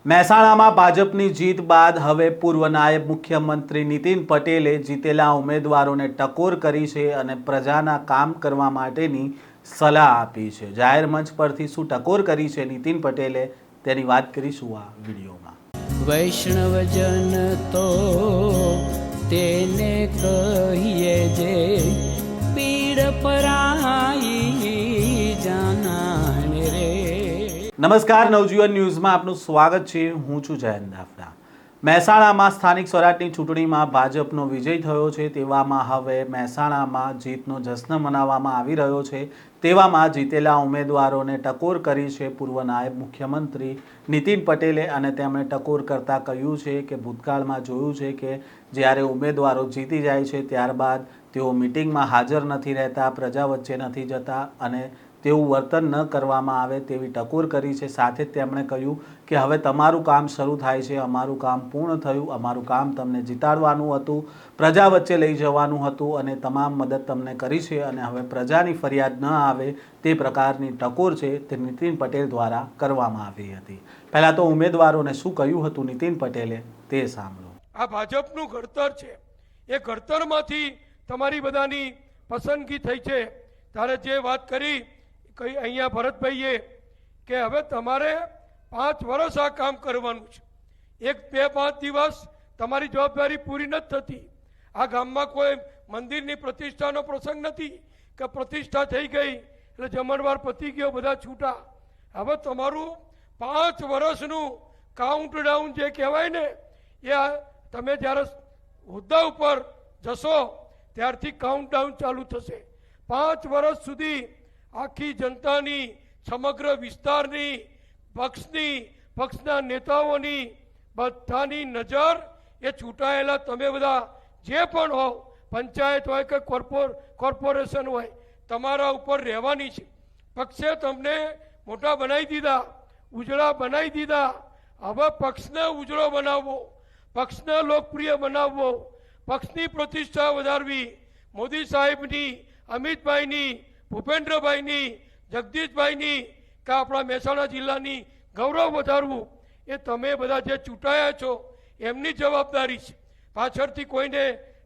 મહેસાણામાં ભાજપની જીત બાદ હવે પૂર્વ નાયબ મુખ્યમંત્રી નીતિન પટેલે જીતેલા ઉમેદવારોને ટકોર કરી છે અને પ્રજાના કામ કરવા માટેની સલાહ આપી છે। જાહેર મંચ પરથી શું ટકોર કરી છે નીતિન પટેલે તેની વાત કરીશું આ વિડીયોમાં। વૈષ્ણવજન તો તેને કહીએ જે પીડ પરાઈ જાનાને રે। નમસ્કાર, નવજીવન ન્યૂઝમાં આપનું સ્વાગત છે। હું છું જયંત દાફડા। મહેસાણામાં સ્થાનિક સ્વરાજની ચૂંટણીમાં ભાજપનો વિજય થયો છે। તેવામાં હવે મહેસાણામાં જીતનો જશ્ન મનાવવામાં આવી રહ્યો છે। તેવામાં જીતેલા ઉમેદવારોને ટકોર કરી છે પૂર્વ નાયબ મુખ્યમંત્રી નીતિન પટેલે અને તેમણે ટકોર કરતા કહ્યું છે કે ભૂતકાળમાં જોયું છે કે જ્યારે ઉમેદવારો જીતી જાય છે ત્યારબાદ તેઓ મિટિંગમાં હાજર નથી રહેતા, પ્રજા વચ્ચે નથી જતા અને તેવું વર્તન ન કરવામાં આવે તેવી ટકોર કરી છે। સાથે જ તેમણે કહ્યું કે હવે તમારું કામ શરૂ થાય છે, અમારું કામ પૂર્ણ થયું, અમારું કામ તમને જીતાડવાનું હતું, પ્રજા વચ્ચે લઈ જવાનું હતું અને તમામ મદદ તમને કરી છે અને હવે પ્રજાની ફરિયાદ ન આવે તે પ્રકારની ટકોર છે તે નીતિન પટેલ દ્વારા કરવામાં આવી હતી। પહેલાં તો ઉમેદવારોને શું કહ્યું હતું નીતિન પટેલે તે સાંભળો। આ ભાજપનું ઘડતર છે, એ ઘડતરમાંથી તમારી બધાની પસંદગી થઈ છે। ત્યારે જે વાત કરી કઈ અહીંયા ભરતભાઈએ કે હવે તમારે 5 વર્ષ આ કામ કરવાનું છે, 1-2-5 દિવસ તમારી જવાબદારી પૂરી નથી થતી। આ ગામમાં કોઈ મંદિરની પ્રતિષ્ઠાનો પ્રસંગ નથી કે પ્રતિષ્ઠા થઈ ગઈ એટલે જમણવાર પતી ગયો, બધા છૂટા। હવે તમારું 5 વર્ષનું કાઉન્ટડાઉન જે કહેવાય ને એ તમે જ્યારે હોદ્દા ઉપર જશો ત્યારથી કાઉન્ટડાઉન ચાલુ થશે। 5 વર્ષ સુધી આખી જનતાની, સમગ્ર વિસ્તારની, પક્ષના નેતાઓની બધાની નજર એ ચૂંટાયેલા તમે બધા જે પણ હો, પંચાયત હોય કે કોર્પોરેશન હોય, તમારા ઉપર રહેવાની છે। પક્ષે તમને મોટા બનાવી દીધા, ઉજળા બનાવી દીધા। હવે પક્ષને ઉજળો બનાવવો, પક્ષને લોકપ્રિય બનાવવો, પક્ષની પ્રતિષ્ઠા વધારવી, મોદી સાહેબની, અમિતભાઈની, ભૂપેન્દ્રભાઈની, જગદીશભાઈની કે આપણા મહેસાણા જિલ્લાની ગૌરવ વધારવું એ તમે બધા જે ચૂંટાયા છો એમની જવાબદારી છે। પાછળથી કોઈને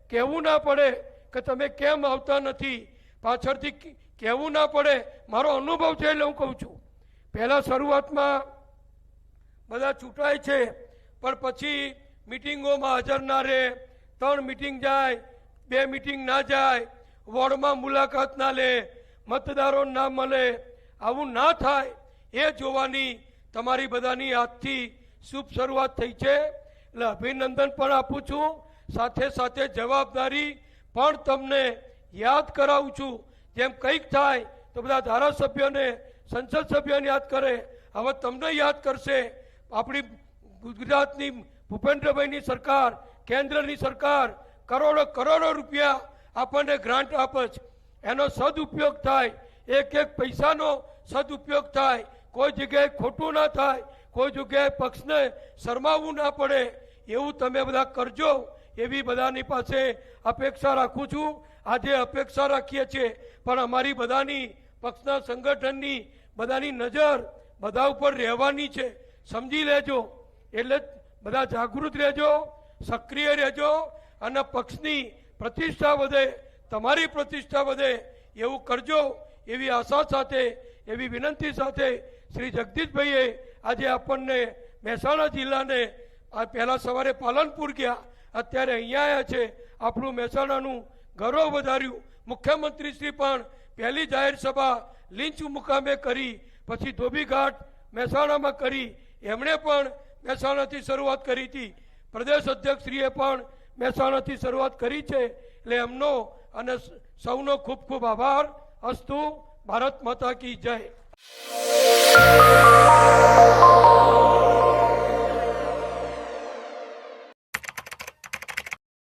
કહેવું ના પડે કે તમે કેમ આવતા નથી, પાછળથી કહેવું ના પડે। મારો અનુભવ છે એટલે હું કહું છું। પહેલાં શરૂઆતમાં બધા ચૂંટાય છે પણ પછી મિટિંગોમાં હાજર ના રહે, 3 મિટિંગ જાય, 2 મિટિંગ ના જાય, વોર્ડમાં મુલાકાત ના લે, મતદારો ના મળે, આવું ના થાય એ જોવાની તમારી બધાની આજથી શુભ શરૂઆત થઈ છે। એટલે અભિનંદન પણ આપું છું, સાથે સાથે જવાબદારી પણ તમને યાદ કરાવું છું। જેમ કંઈક થાય તો બધા ધારાસભ્યોને, સંસદ સભ્યોને યાદ કરે, હવે તમને યાદ કરશે। આપણી ગુજરાતની ભૂપેન્દ્રભાઈની સરકાર, કેન્દ્રની સરકાર કરોડો રૂપિયા આપણને ગ્રાન્ટ આપે છે, એનો સદુપયોગ થાય, એક પૈસાનો સદુપયોગ થાય, કોઈ જગ્યાએ ખોટું ના થાય, કોઈ જગ્યાએ પક્ષને શરમાવવું ના પડે, એવું તમે બધા કરજો એવી બધાની પાસે અપેક્ષા રાખું છું। આજે અપેક્ષા રાખીએ છીએ પણ અમારી બધાની પક્ષના સંગઠનની બધાની નજર બધા ઉપર રહેવાની છે, સમજી લેજો। એટલે બધા જાગૃત રહેજો, સક્રિય રહેજો અને પક્ષની પ્રતિષ્ઠા વધે, તમારી પ્રતિષ્ઠા વધે એવું કરજો એવી આશા સાથે, એવી વિનંતી સાથે શ્રી જગદીશભાઈએ આજે આપણને મહેસાણા જિલ્લાને આ પહેલાં સવારે પાલનપુર ગયા, અત્યારે અહીંયા આવ્યા છે, આપણું મહેસાણાનું ગૌરવ વધાર્યું। મુખ્યમંત્રી શ્રી પણ પહેલી જાહેર સભા લીંચ મુકામે કરી, પછી ધોબીઘાટ મહેસાણામાં કરી, એમણે પણ મહેસાણાથી શરૂઆત કરી હતી, પ્રદેશ અધ્યક્ષશ્રીએ પણ મહેસાણાથી શરૂઆત કરી છે। એટલે એમનો અને સૌનો ખૂબ ખૂબ આભાર। અસ્તુ। ભારત માતા કી જય।